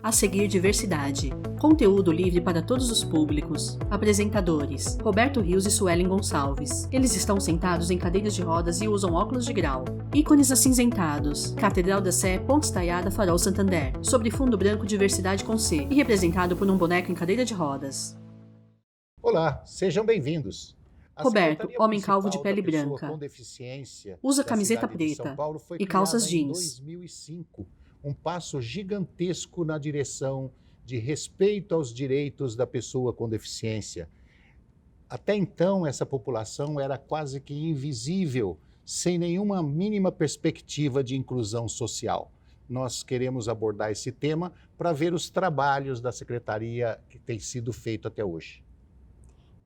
A seguir, diversidade. Conteúdo livre para todos os públicos. Apresentadores: Roberto Rios e Suelen Gonçalves. Eles estão sentados em cadeiras de rodas e usam óculos de grau. Ícones acinzentados. Catedral da Sé, Ponte Estaiada, Farol Santander. Sobre fundo branco, diversidade com C. E representado por um boneco em cadeira de rodas. Olá, sejam bem-vindos. Roberto, homem calvo de pele branca. Usa camiseta preta e calças jeans. Em 2005, um passo gigantesco na direção de respeito aos direitos da pessoa com deficiência. Até então, essa população era quase que invisível, sem nenhuma mínima perspectiva de inclusão social. Nós queremos abordar esse tema para ver os trabalhos da Secretaria que tem sido feito até hoje.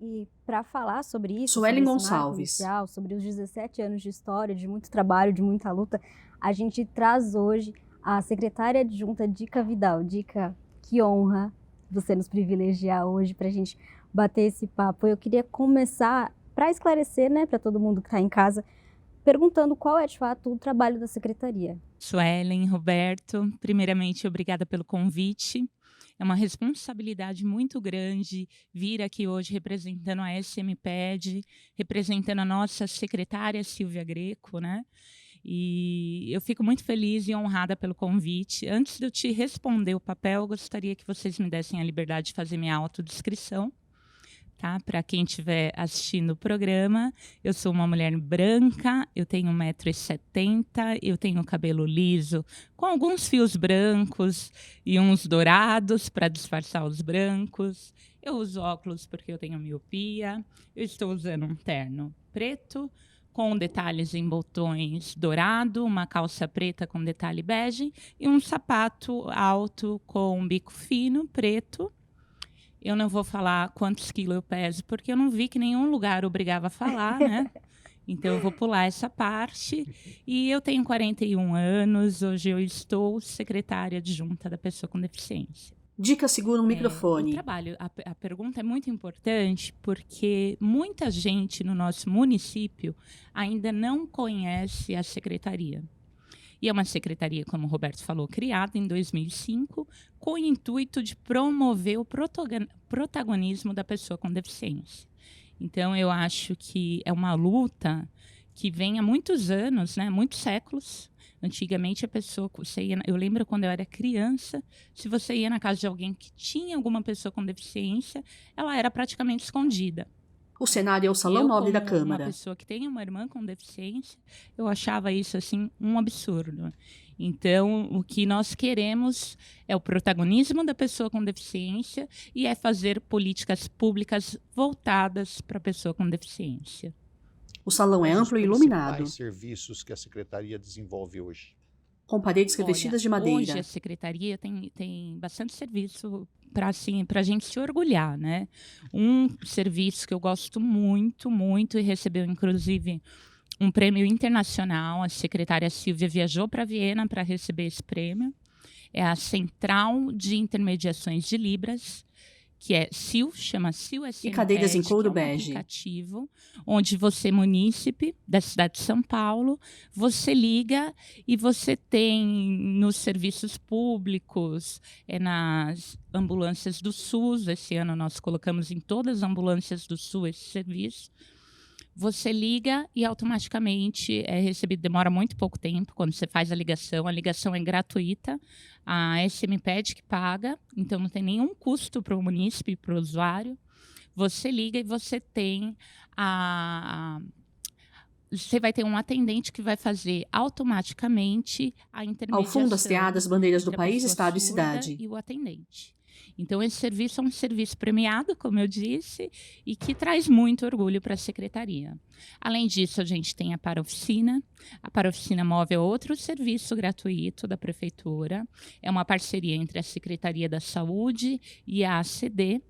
E para falar sobre isso, Suelen sobre esse marco Gonçalves. inicial, sobre os 17 anos de história, de muito trabalho, de muita luta, a gente traz hoje a secretária adjunta Dica Vidal. Dica, que honra você nos privilegiar hoje para a gente bater esse papo. Eu queria começar, para esclarecer, né, para todo mundo que está em casa, perguntando qual é, de fato, o trabalho da secretaria. Suelen, Roberto, primeiramente, obrigada pelo convite. É uma responsabilidade muito grande vir aqui hoje representando a SMPED, representando a nossa secretária Silvia Greco, né? E eu fico muito feliz e honrada pelo convite. Antes de eu te responder o papel, eu gostaria que vocês me dessem a liberdade de fazer minha autodescrição. Tá? Para quem estiver assistindo o programa, eu sou uma mulher branca, eu tenho 1,70 m, eu tenho cabelo liso, com alguns fios brancos e uns dourados para disfarçar os brancos. Eu uso óculos porque eu tenho miopia. Eu estou usando um terno preto, com detalhes em botões dourado, uma calça preta com detalhe bege e um sapato alto com um bico fino, preto. Eu não vou falar quantos quilos eu peso, porque eu não vi que nenhum lugar obrigava a falar, né? Então, eu vou pular essa parte. E eu tenho 41 anos, hoje eu estou secretária adjunta da pessoa com deficiência. Dica, segura um microfone. O trabalho, a pergunta é muito importante, porque muita gente no nosso município ainda não conhece a secretaria. E é uma secretaria, como o Roberto falou, criada em 2005, com o intuito de promover o protagonismo da pessoa com deficiência. Então, eu acho que é uma luta que vem há muitos anos, né, muitos séculos. Antigamente, a pessoa, eu lembro quando eu era criança, se você ia na casa de alguém que tinha alguma pessoa com deficiência, ela era praticamente escondida. O cenário é o Salão Nobre da Câmara. Uma pessoa que tem uma irmã com deficiência, eu achava isso assim um absurdo. Então, o que nós queremos é o protagonismo da pessoa com deficiência e é fazer políticas públicas voltadas para a pessoa com deficiência. O salão é amplo e iluminado. Quais serviços que a secretaria desenvolve hoje? Com paredes revestidas de madeira. Hoje a secretaria tem bastante serviço para a gente se orgulhar, né? Um serviço que eu gosto muito, muito, e recebeu, inclusive, um prêmio internacional. A secretária Silvia viajou para Viena para receber esse prêmio. É a Central de Intermediações de Libras, que é SIL, chama SIL SMPED, e cadeiras em couro bege. Aplicativo, onde você, munícipe da cidade de São Paulo, você liga e você tem nos serviços públicos, nas ambulâncias do SUS, esse ano nós colocamos em todas as ambulâncias do SUS esse serviço. Você liga e automaticamente é recebido, demora muito pouco tempo quando você faz a ligação é gratuita, a SMPED que paga, então não tem nenhum custo para o munícipe, para o usuário. Você liga e você tem você vai ter um atendente que vai fazer automaticamente a intermediação. Ao fundo, hasteadas bandeiras do país, estado e cidade. E o atendente. Então, esse serviço é um serviço premiado, como eu disse, e que traz muito orgulho para a secretaria. Além disso, a gente tem a Paraoficina. A Paraoficina Móvel é outro serviço gratuito da prefeitura. É uma parceria entre a Secretaria da Saúde e a ACD,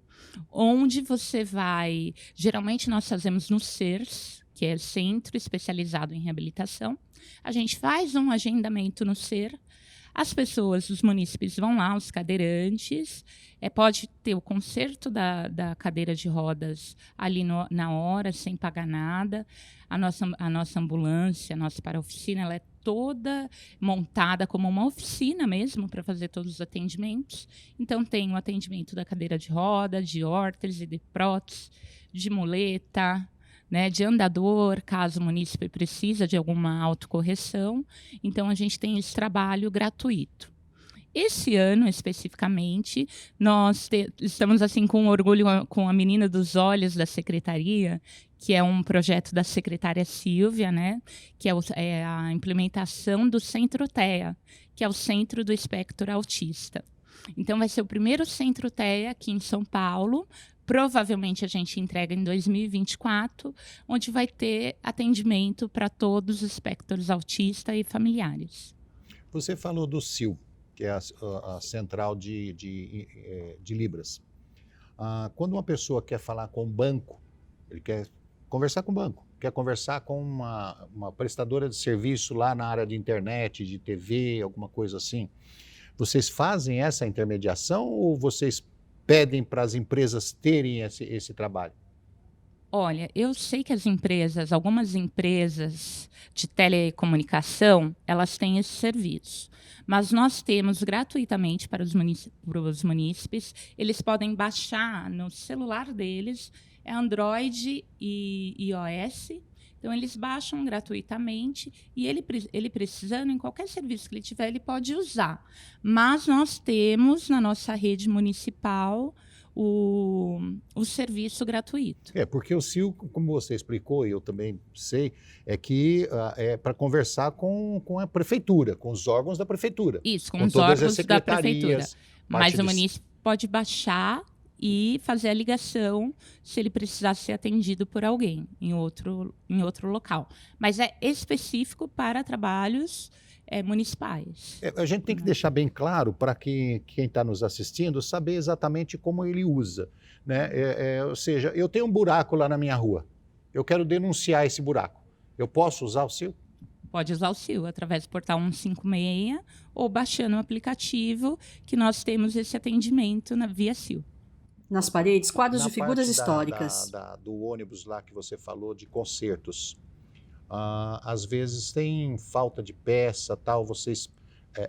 onde você vai... Geralmente, nós fazemos no CERS, que é Centro Especializado em Reabilitação. A gente faz um agendamento no CER. As pessoas, os munícipes vão lá, os cadeirantes, pode ter o conserto da cadeira de rodas ali na hora, sem pagar nada. A nossa ambulância, a nossa paraoficina, ela é toda montada como uma oficina mesmo para fazer todos os atendimentos. Então, tem o atendimento da cadeira de roda, de órtese, de prótese, de muleta, né, de andador, caso o munícipe precisa de alguma autocorreção. Então, a gente tem esse trabalho gratuito. Esse ano, especificamente, nós estamos assim com orgulho com a Menina dos Olhos da Secretaria, que é um projeto da secretária Silvia, né, que é a implementação do Centro TEA, que é o Centro do Espectro Autista. Então, vai ser o primeiro Centro TEA aqui em São Paulo. Provavelmente a gente entrega em 2024, onde vai ter atendimento para todos os espectros autista e familiares. Você falou do CIL, que é a Central de Libras. Quando uma pessoa quer falar com um banco, ele quer conversar com o banco, quer conversar com uma prestadora de serviço lá na área de internet, de TV, alguma coisa assim, vocês fazem essa intermediação ou vocês pedem para as empresas terem esse trabalho? Olha, eu sei que algumas empresas de telecomunicação, elas têm esse serviço. Mas nós temos gratuitamente para os munícipes, eles podem baixar no celular deles, é Android e iOS. Então, eles baixam gratuitamente e ele precisando, em qualquer serviço que ele tiver, ele pode usar. Mas nós temos na nossa rede municipal o serviço gratuito. Porque o CIL, como você explicou, e eu também sei, é que é para conversar com a prefeitura, com os órgãos da prefeitura. Isso, com os órgãos da prefeitura. Mas o munícipe pode baixar e fazer a ligação se ele precisar ser atendido por alguém em outro local. Mas é específico para trabalhos municipais. A gente tem que deixar bem claro para quem está nos assistindo saber exatamente como ele usa, né? Ou seja, eu tenho um buraco lá na minha rua, eu quero denunciar esse buraco. Eu posso usar o CIL? Pode usar o CIL através do portal 156 ou baixando o aplicativo que nós temos esse atendimento via CIL. Nas paredes, quadros de figuras parte históricas. Do ônibus lá que você falou, de concertos, às vezes tem falta de peça, tal, vocês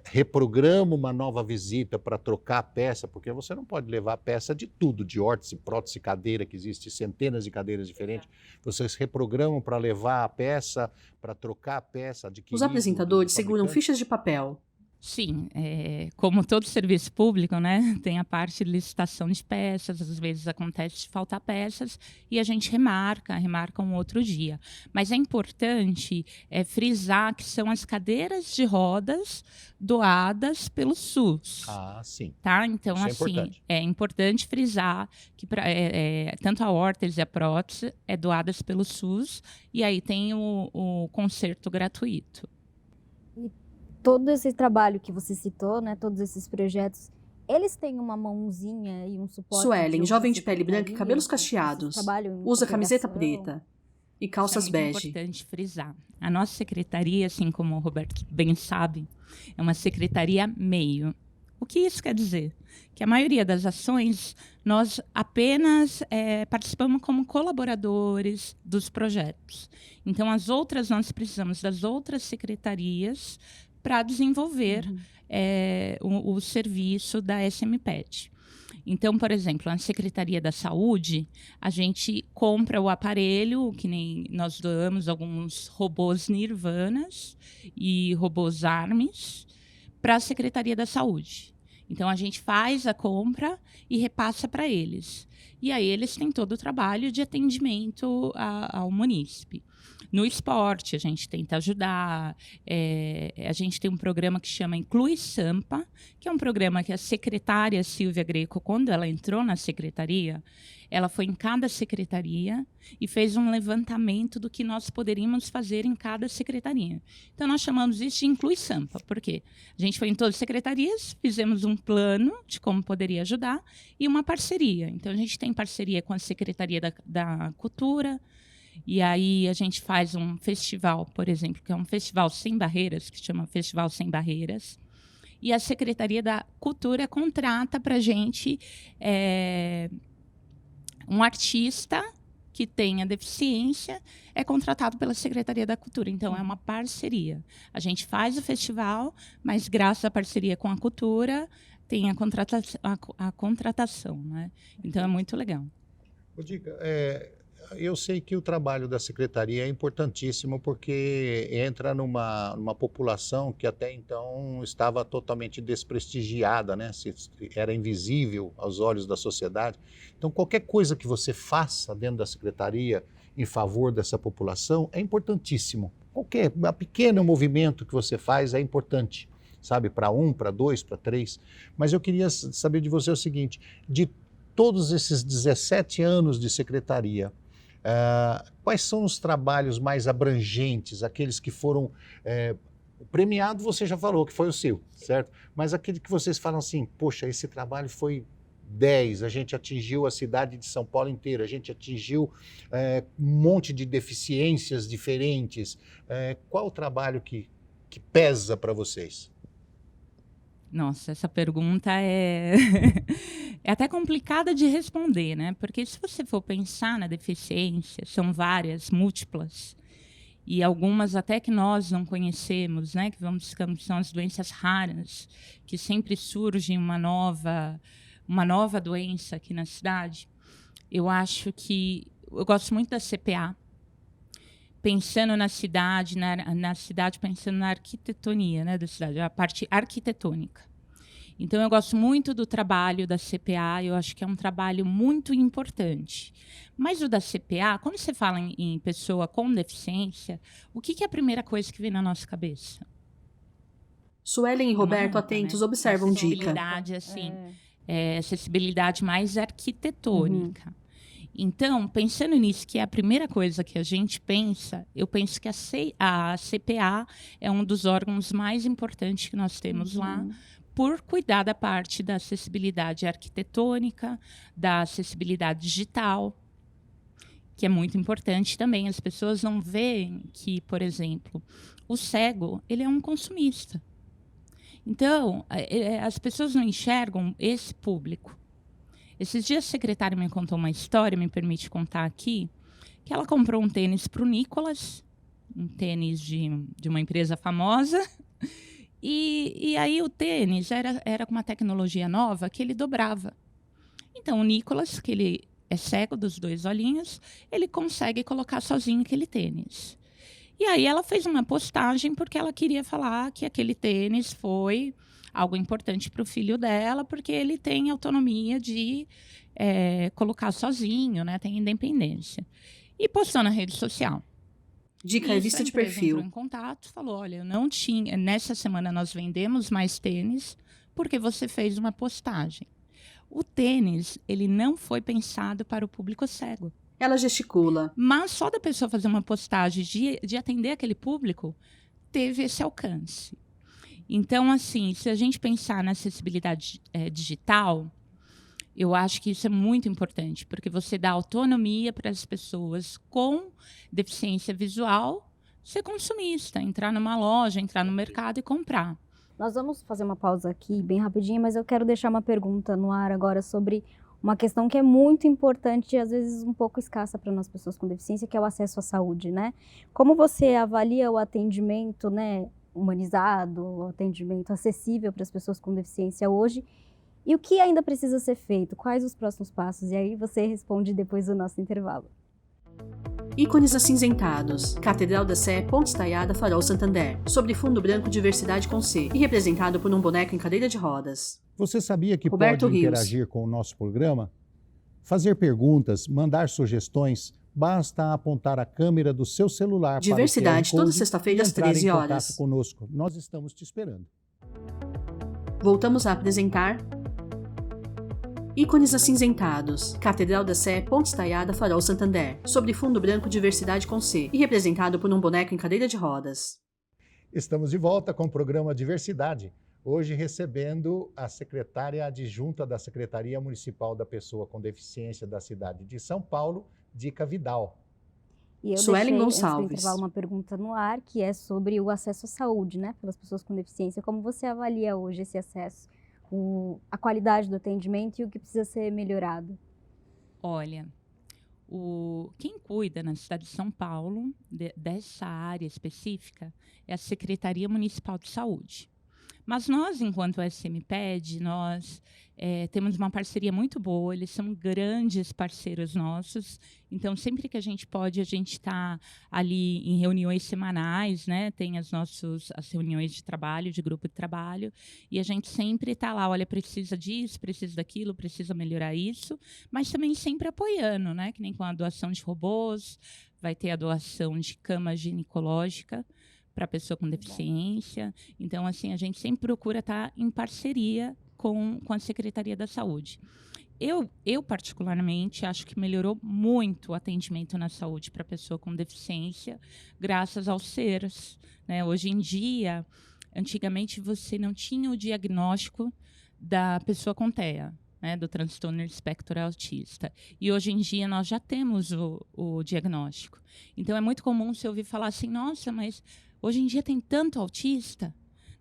reprogramam uma nova visita para trocar a peça, porque você não pode levar peça de tudo, de órtese, prótese, cadeira, que existe centenas de cadeiras diferentes. Vocês reprogramam para levar a peça, para trocar a peça, adquirir. Os apresentadores seguram fichas de papel. Sim, como todo serviço público, né, tem a parte de licitação de peças, às vezes acontece de faltar peças e a gente remarca um outro dia. Mas é importante frisar que são as cadeiras de rodas doadas pelo SUS. Sim. Tá? Então, isso assim, é importante frisar que tanto a órtese e a prótese é doadas pelo SUS e aí tem o conserto gratuito. Todo esse trabalho que você citou, né, todos esses projetos, eles têm uma mãozinha e um suporte? Suelen, jovem de pele branca e cabelos cacheados, usa camiseta preta e calças bege. É importante frisar. A nossa secretaria, assim como o Roberto bem sabe, é uma secretaria meio. O que isso quer dizer? Que a maioria das ações nós apenas participamos como colaboradores dos projetos. Então, nós precisamos das outras secretarias para desenvolver o serviço da SMPED. Então, por exemplo, na Secretaria da Saúde, a gente compra o aparelho, que nem nós doamos alguns robôs Nirvanas e robôs ARMS para a Secretaria da Saúde. Então, a gente faz a compra e repassa para eles. E aí eles têm todo o trabalho de atendimento ao munícipe. No esporte, a gente tenta ajudar. A gente tem um programa que chama Inclui Sampa, que é um programa que a secretária Silvia Greco, quando ela entrou na secretaria, ela foi em cada secretaria e fez um levantamento do que nós poderíamos fazer em cada secretaria. Então, nós chamamos isso de Inclui Sampa. Por quê? A gente foi em todas as secretarias, fizemos um plano de como poderia ajudar e uma parceria. Então, a gente tem parceria com a Secretaria da Cultura, e aí a gente faz um festival, por exemplo, que é um festival sem barreiras, que se chama Festival Sem Barreiras. E a Secretaria da Cultura contrata para a gente um artista que tenha deficiência é contratado pela Secretaria da Cultura. Então, é uma parceria. A gente faz o festival, mas graças à parceria com a cultura, tem a contratação, né? Então, é muito legal. Ô, Dica, eu sei que o trabalho da secretaria é importantíssimo porque entra numa população que até então estava totalmente desprestigiada, né? Era invisível aos olhos da sociedade. Então, qualquer coisa que você faça dentro da secretaria em favor dessa população é importantíssimo. Qualquer pequeno movimento que você faz é importante, sabe? Para 1, para 2, para 3. Mas eu queria saber de você o seguinte, de todos esses 17 anos de secretaria, quais são os trabalhos mais abrangentes, aqueles que foram premiados, você já falou que foi o seu, certo? Mas aquele que vocês falam assim, poxa, esse trabalho foi 10, a gente atingiu a cidade de São Paulo inteira, a gente atingiu um monte de deficiências diferentes. Qual o trabalho que pesa para vocês? Nossa, essa pergunta é até complicada de responder, né? Porque se você for pensar na deficiência, são várias, múltiplas, e algumas até que nós não conhecemos, né? Que são as doenças raras, que sempre surge uma nova doença aqui na cidade. Eu acho que eu gosto muito da CPA, pensando na cidade, pensando na arquitetonia, né, da cidade, a parte arquitetônica. Então, eu gosto muito do trabalho da CPA, eu acho que é um trabalho muito importante. Mas o da CPA, quando você fala em pessoa com deficiência, o que é a primeira coisa que vem na nossa cabeça? Suelen e Roberto, atentos, observam Dica. Acessibilidade, assim, acessibilidade mais arquitetônica. Então, pensando nisso, que é a primeira coisa que a gente pensa, eu penso que a CPA é um dos órgãos mais importantes que nós temos lá, por cuidar da parte da acessibilidade arquitetônica, da acessibilidade digital, que é muito importante também. As pessoas não veem que, por exemplo, o cego, ele é um consumista. Então, as pessoas não enxergam esse público. Esses dias a secretária me contou uma história, me permite contar aqui, que ela comprou um tênis para o Nicolas, um tênis de uma empresa famosa, e aí o tênis era com uma tecnologia nova que ele dobrava. Então o Nicolas, que ele é cego dos 2 olhinhos, ele consegue colocar sozinho aquele tênis. E aí ela fez uma postagem porque ela queria falar que aquele tênis foi algo importante para o filho dela, porque ele tem autonomia de colocar sozinho, né? Tem independência. E postou na rede social. Dica, revista de perfil. Entrou em contato, falou, olha, eu não tinha... Nessa semana nós vendemos mais tênis porque você fez uma postagem. O tênis, ele não foi pensado para o público cego. Ela gesticula. Mas só da pessoa fazer uma postagem de atender aquele público, teve esse alcance. Então, assim, se a gente pensar na acessibilidade digital, eu acho que isso é muito importante, porque você dá autonomia para as pessoas com deficiência visual ser consumista, entrar numa loja, entrar no mercado e comprar. Nós vamos fazer uma pausa aqui, bem rapidinho, mas eu quero deixar uma pergunta no ar agora sobre uma questão que é muito importante e às vezes um pouco escassa para nós pessoas com deficiência, que é o acesso à saúde, né? Como você avalia o atendimento, né, humanizado, o atendimento acessível para as pessoas com deficiência hoje? E o que ainda precisa ser feito? Quais os próximos passos? E aí você responde depois do nosso intervalo. Ícones acinzentados. Catedral da Sé, Ponte Estaiada, Farol Santander. Sobre fundo branco, diversidade com C. E representado por um boneco em cadeira de rodas. Você sabia que Roberto pode Rios. interagir com o nosso programa? Fazer perguntas, mandar sugestões, basta apontar a câmera do seu celular Diversidade, para o QR toda Code sexta-feira e às entrar 13 em horas. contato conosco. Nós estamos te esperando. Voltamos a apresentar Ícones acinzentados. Catedral da Sé, Ponte Estaiada, Farol Santander. Sobre fundo branco, diversidade com C. E representado por um boneco em cadeira de rodas. Estamos de volta com o programa Diversidade. Hoje recebendo a secretária adjunta da Secretaria Municipal da Pessoa com Deficiência da cidade de São Paulo, Dica Vidal. E eu Suelen deixei, antes do Gonçalves. intervalo, uma pergunta no ar, que é sobre o acesso à saúde, né, pelas pessoas com deficiência. Como você avalia hoje esse acesso, a qualidade do atendimento e o que precisa ser melhorado? Olha, quem cuida na cidade de São Paulo dessa área específica é a Secretaria Municipal de Saúde. Mas nós, enquanto SMPED, nós temos uma parceria muito boa, eles são grandes parceiros nossos, então sempre que a gente pode, a gente está ali em reuniões semanais, né? Tem as reuniões de trabalho, de grupo de trabalho, e a gente sempre está lá, olha, precisa disso, precisa daquilo, precisa melhorar isso, mas também sempre apoiando, né? Que nem com a doação de robôs, vai ter a doação de cama ginecológica para pessoa com deficiência. Então, assim, a gente sempre procura estar em parceria com a Secretaria da Saúde. Eu, particularmente, acho que melhorou muito o atendimento na saúde para pessoa com deficiência, graças aos CERs, né? Hoje em dia, antigamente, você não tinha o diagnóstico da pessoa com TEA, né, do transtorno espectro autista. E hoje em dia nós já temos o diagnóstico. Então é muito comum você ouvir falar assim, nossa, mas hoje em dia tem tanto autista.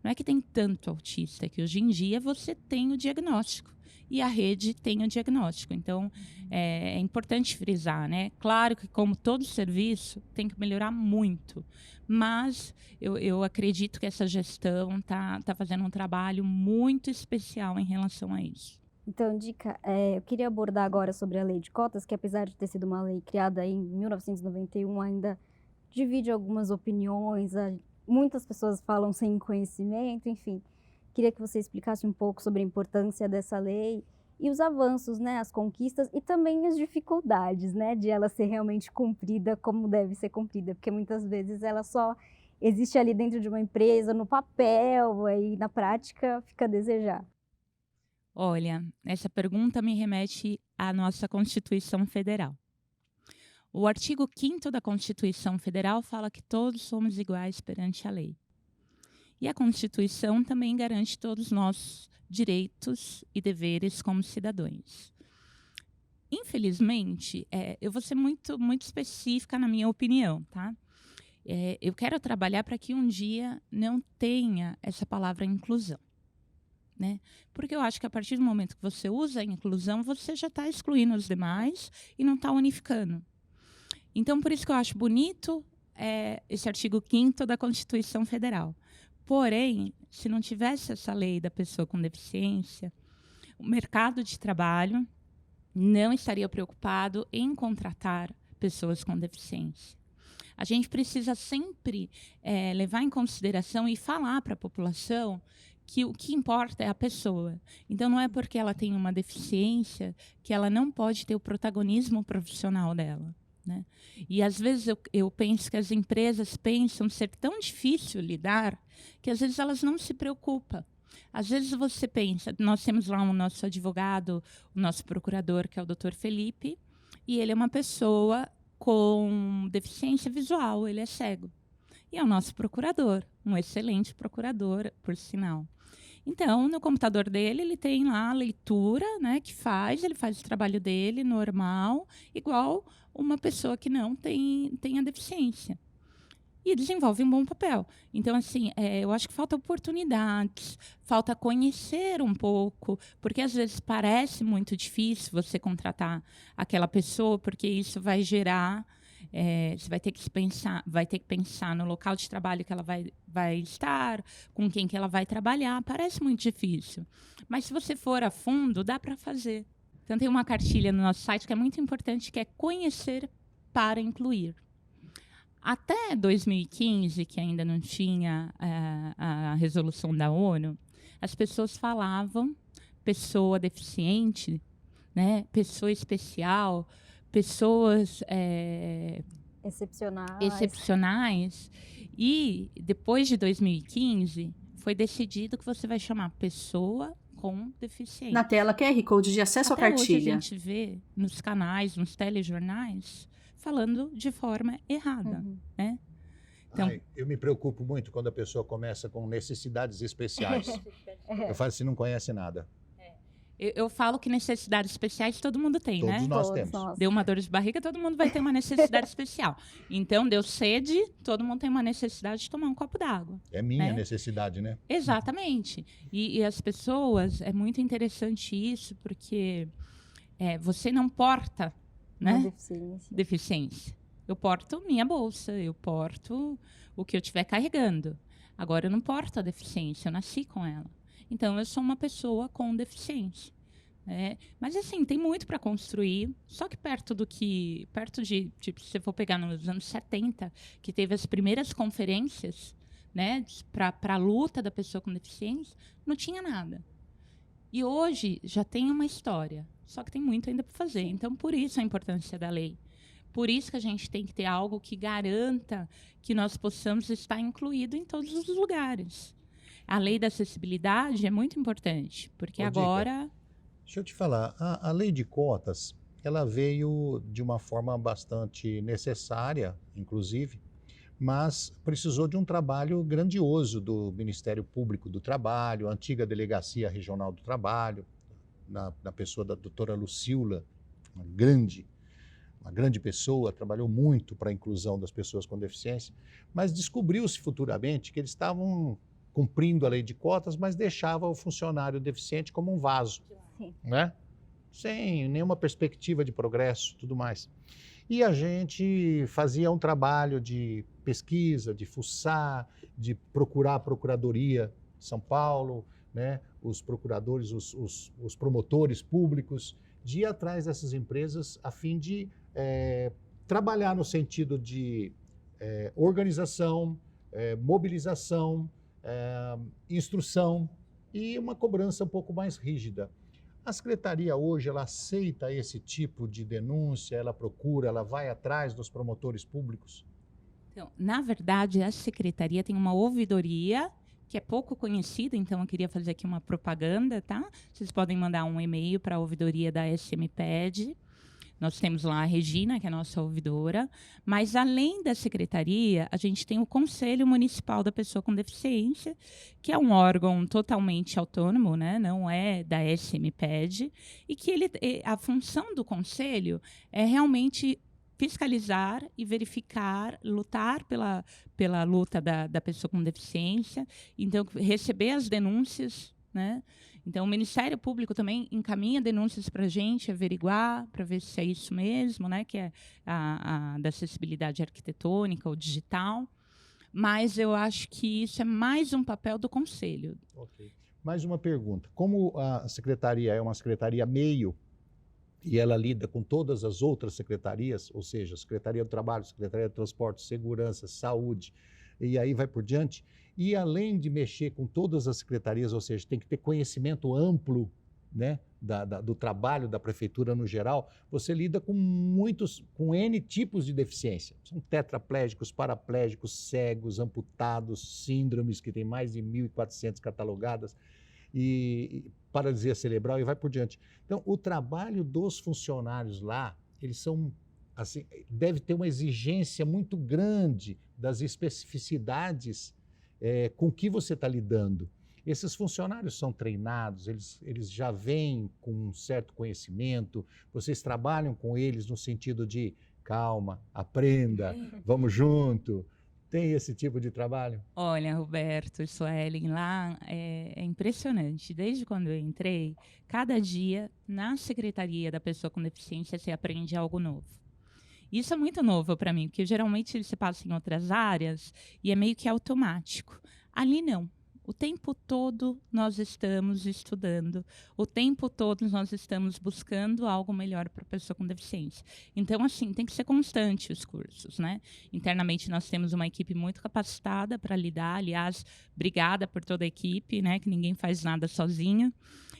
Não é que tem tanto autista, é que hoje em dia você tem o diagnóstico. E a rede tem o diagnóstico. Então, é importante frisar, né? Claro que, como todo serviço, tem que melhorar muito. Mas eu acredito que essa gestão está fazendo um trabalho muito especial em relação a isso. Então, Dica, eu queria abordar agora sobre a lei de cotas, que apesar de ter sido uma lei criada em 1991, ainda divide algumas opiniões, muitas pessoas falam sem conhecimento, enfim. Queria que você explicasse um pouco sobre a importância dessa lei e os avanços, né, as conquistas e também as dificuldades, né, de ela ser realmente cumprida como deve ser cumprida, porque muitas vezes ela só existe ali dentro de uma empresa, no papel, e na prática fica a desejar. Olha, essa pergunta me remete à nossa Constituição Federal. O artigo 5º da Constituição Federal fala que todos somos iguais perante a lei. E a Constituição também garante todos os nossos direitos e deveres como cidadãos. Infelizmente, eu vou ser muito específica na minha opinião, tá? Eu quero trabalhar para que um dia não tenha essa palavra inclusão, né? Porque eu acho que a partir do momento que você usa a inclusão, você já está excluindo os demais e não está unificando. Então, por isso que eu acho bonito esse artigo 5º da Constituição Federal. Porém, se não tivesse essa lei da pessoa com deficiência, o mercado de trabalho não estaria preocupado em contratar pessoas com deficiência. A gente precisa sempre levar em consideração e falar para a população que o que importa é a pessoa. Então, não é porque ela tem uma deficiência que ela não pode ter o protagonismo profissional dela, né? E, às vezes, eu penso que as empresas pensam ser tão difícil lidar que, às vezes, elas não se preocupam. Às vezes, você pensa... Nós temos lá o nosso advogado, o nosso procurador, que é o Dr. Felipe, e ele é uma pessoa com deficiência visual, ele é cego. E é o nosso procurador, um excelente procurador, por sinal. Então, no computador dele, ele tem lá a leitura, né, ele faz o trabalho dele normal, igual uma pessoa que não tem a deficiência. E desenvolve um bom papel. Então, assim, eu acho que falta oportunidades, falta conhecer um pouco, porque às vezes parece muito difícil você contratar aquela pessoa, porque isso vai gerar... você vai ter que pensar no local de trabalho que ela vai estar, com quem que ela vai trabalhar. Parece muito difícil. Mas se você for a fundo, dá para fazer. Então, tem uma cartilha no nosso site que é muito importante, que é conhecer para incluir. Até 2015, que ainda não tinha a resolução da ONU, as pessoas falavam pessoa deficiente, né, pessoa especial, pessoas excepcionais. E, depois de 2015, foi decidido que você vai chamar pessoa com deficiência. Na tela, QR Code de acesso à cartilha. Hoje a gente vê nos canais, nos telejornais, falando de forma errada, né? Então, eu me preocupo muito quando a pessoa começa com necessidades especiais. Eu falo assim, não conhece nada. Eu falo que necessidades especiais todo mundo tem, Todos né? nós temos. Deu uma dor de barriga, todo mundo vai ter uma necessidade especial. Então, deu sede, todo mundo tem uma necessidade de tomar um copo d'água. É minha necessidade, né? Exatamente. E as pessoas, é muito interessante isso, porque você não porta Uma né? deficiência. Deficiência. Eu porto minha bolsa, eu porto o que eu estiver carregando. Agora, eu não porto a deficiência, eu nasci com ela. Então, eu sou uma pessoa com deficiência. Mas, assim, tem muito para construir. Só que perto de, tipo, se você for pegar nos anos 70, que teve as primeiras conferências, né, para a luta da pessoa com deficiência, não tinha nada. E hoje já tem uma história, só que tem muito ainda para fazer. Então, por isso a importância da lei. Por isso que a gente tem que ter algo que garanta que nós possamos estar incluído em todos os lugares. A lei da acessibilidade é muito importante, porque Ô, Dica, agora... deixa eu te falar, a lei de cotas, ela veio de uma forma bastante necessária, inclusive, mas precisou de um trabalho grandioso do Ministério Público do Trabalho, a antiga Delegacia Regional do Trabalho, na pessoa da doutora Lucila, uma grande pessoa, trabalhou muito para a inclusão das pessoas com deficiência, mas descobriu-se futuramente que eles estavam cumprindo a lei de cotas, mas deixava o funcionário deficiente como um vaso, Sim. né? Sem nenhuma perspectiva de progresso, tudo mais. E a gente fazia um trabalho de pesquisa, de fuçar, de procurar a Procuradoria de São Paulo, né? Os procuradores, os promotores públicos, de ir atrás dessas empresas a fim de trabalhar no sentido de organização, mobilização, instrução e uma cobrança um pouco mais rígida. A secretaria hoje, ela aceita esse tipo de denúncia, ela procura, ela vai atrás dos promotores públicos? Então, na verdade, a secretaria tem uma ouvidoria que é pouco conhecida, então eu queria fazer aqui uma propaganda, tá? Vocês podem mandar um e-mail para a ouvidoria da SMPED. Nós temos lá a Regina, que é a nossa ouvidora, mas além da secretaria, a gente tem o Conselho Municipal da Pessoa com Deficiência, que é um órgão totalmente autônomo, né? Não é da SMPED, e que a função do conselho é realmente fiscalizar e verificar, lutar pela luta da pessoa com deficiência, então receber as denúncias, né? Então, o Ministério Público também encaminha denúncias para a gente, averiguar, para ver se é isso mesmo, né, que é a da acessibilidade arquitetônica ou digital. Mas eu acho que isso é mais um papel do Conselho. Ok. Mais uma pergunta. Como a secretaria é uma secretaria meio e ela lida com todas as outras secretarias, ou seja, Secretaria do Trabalho, Secretaria de Transporte, Segurança, Saúde, e aí vai por diante, e além de mexer com todas as secretarias, ou seja, tem que ter conhecimento amplo, né, do trabalho da prefeitura no geral, você lida com N tipos de deficiência. São tetraplégicos, paraplégicos, cegos, amputados, síndromes, que tem mais de 1.400 catalogadas, e paralisia cerebral e vai por diante. Então, o trabalho dos funcionários lá, eles são, assim, deve ter uma exigência muito grande das especificidades com que você está lidando. Esses funcionários são treinados, eles já vêm com um certo conhecimento, vocês trabalham com eles no sentido de calma, aprenda, vamos junto. Tem esse tipo de trabalho? Olha, Roberto e Suelen, lá é impressionante. Desde quando eu entrei, cada dia na Secretaria da Pessoa com Deficiência você aprende algo novo. Isso é muito novo para mim, porque geralmente você passa em outras áreas e é meio que automático. Ali não. O tempo todo nós estamos estudando, o tempo todo nós estamos buscando algo melhor para a pessoa com deficiência. Então, assim, tem que ser constante os cursos, né? Internamente nós temos uma equipe muito capacitada para lidar, aliás, obrigada por toda a equipe, né? Que ninguém faz nada sozinho.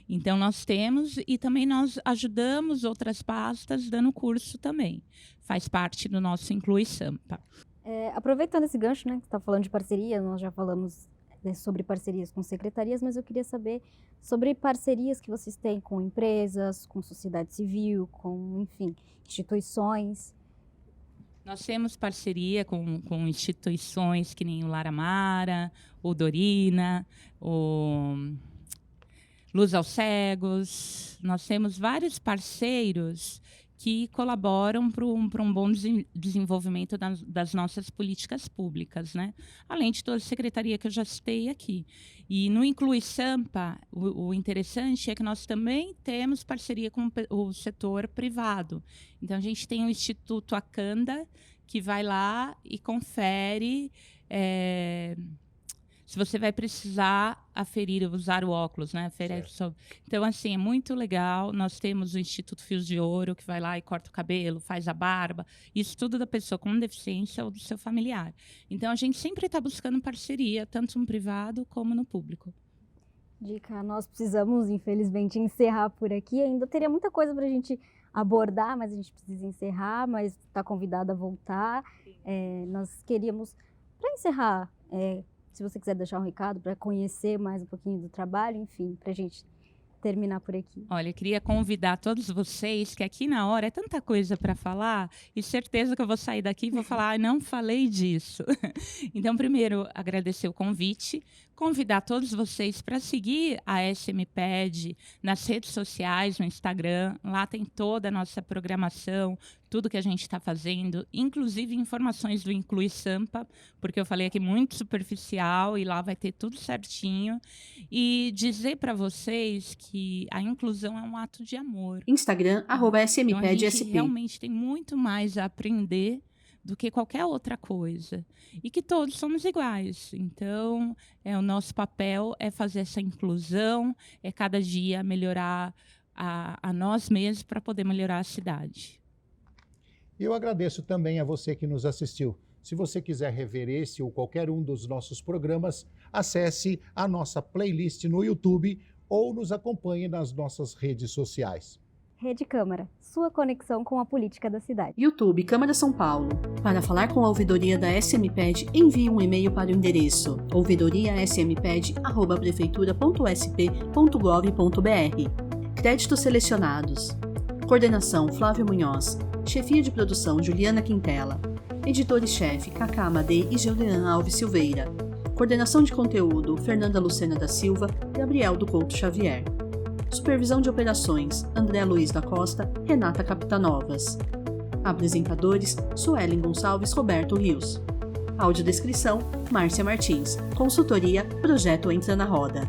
Então, nós temos e também nós ajudamos outras pastas dando curso também. Faz parte do nosso Inclui Sampa. Aproveitando esse gancho, né, que você está falando de parceria, nós já falamos sobre parcerias com secretarias, mas eu queria saber sobre parcerias que vocês têm com empresas, com sociedade civil, com, enfim, instituições. Nós temos parceria com instituições que nem o Lar Amara, o Dorina, o Luz aos Cegos. Nós temos vários parceiros que colaboram para um bom desenvolvimento das nossas políticas públicas, né? Além de toda a secretaria que eu já citei aqui. E no Inclui Sampa, o interessante é que nós também temos parceria com o setor privado. Então, a gente tem o Instituto Acanda, que vai lá e confere se você vai precisar usar o óculos, né? Então, assim, é muito legal. Nós temos o Instituto Fios de Ouro, que vai lá e corta o cabelo, faz a barba. Isso tudo da pessoa com deficiência ou do seu familiar. Então, a gente sempre está buscando parceria, tanto no privado como no público. Dica, nós precisamos, infelizmente, encerrar por aqui. Ainda teria muita coisa para a gente abordar, mas a gente precisa encerrar, mas está convidada a voltar. Nós queríamos, para encerrar, se você quiser deixar um recado para conhecer mais um pouquinho do trabalho, enfim, para a gente terminar por aqui. Olha, eu queria convidar todos vocês, que aqui na hora é tanta coisa para falar, e certeza que eu vou sair daqui e vou falar, não falei disso. Então, primeiro, agradecer o convite, convidar todos vocês para seguir a SMPed nas redes sociais, no Instagram. Lá tem toda a nossa programação, tudo que a gente está fazendo, inclusive informações do Inclui Sampa, porque eu falei aqui muito superficial e lá vai ter tudo certinho. E dizer para vocês que a inclusão é um ato de amor. Instagram, @SMPedSP. Então, a gente realmente tem muito mais a aprender do que qualquer outra coisa. E que todos somos iguais. Então, o nosso papel é fazer essa inclusão, é cada dia melhorar a nós mesmos para poder melhorar a cidade. Eu agradeço também a você que nos assistiu. Se você quiser rever esse ou qualquer um dos nossos programas, acesse a nossa playlist no YouTube ou nos acompanhe nas nossas redes sociais. Rede Câmara, sua conexão com a política da cidade. YouTube Câmara São Paulo. Para falar com a ouvidoria da SMPed, envie um e-mail para o endereço ouvidoriasmped@prefeitura.sp.gov.br. Créditos selecionados. Coordenação Flávio Munhoz. Chefia de produção Juliana Quintela. Editores-chefe Cacá Amadei e Geulean Alves Silveira. Coordenação de conteúdo Fernanda Lucena da Silva e Gabriel do Couto Xavier. Supervisão de operações André Luiz da Costa, Renata Capitanovas. Apresentadores Suelen Gonçalves, Roberto Rios. Audiodescrição Márcia Martins. Consultoria Projeto Entra na Roda.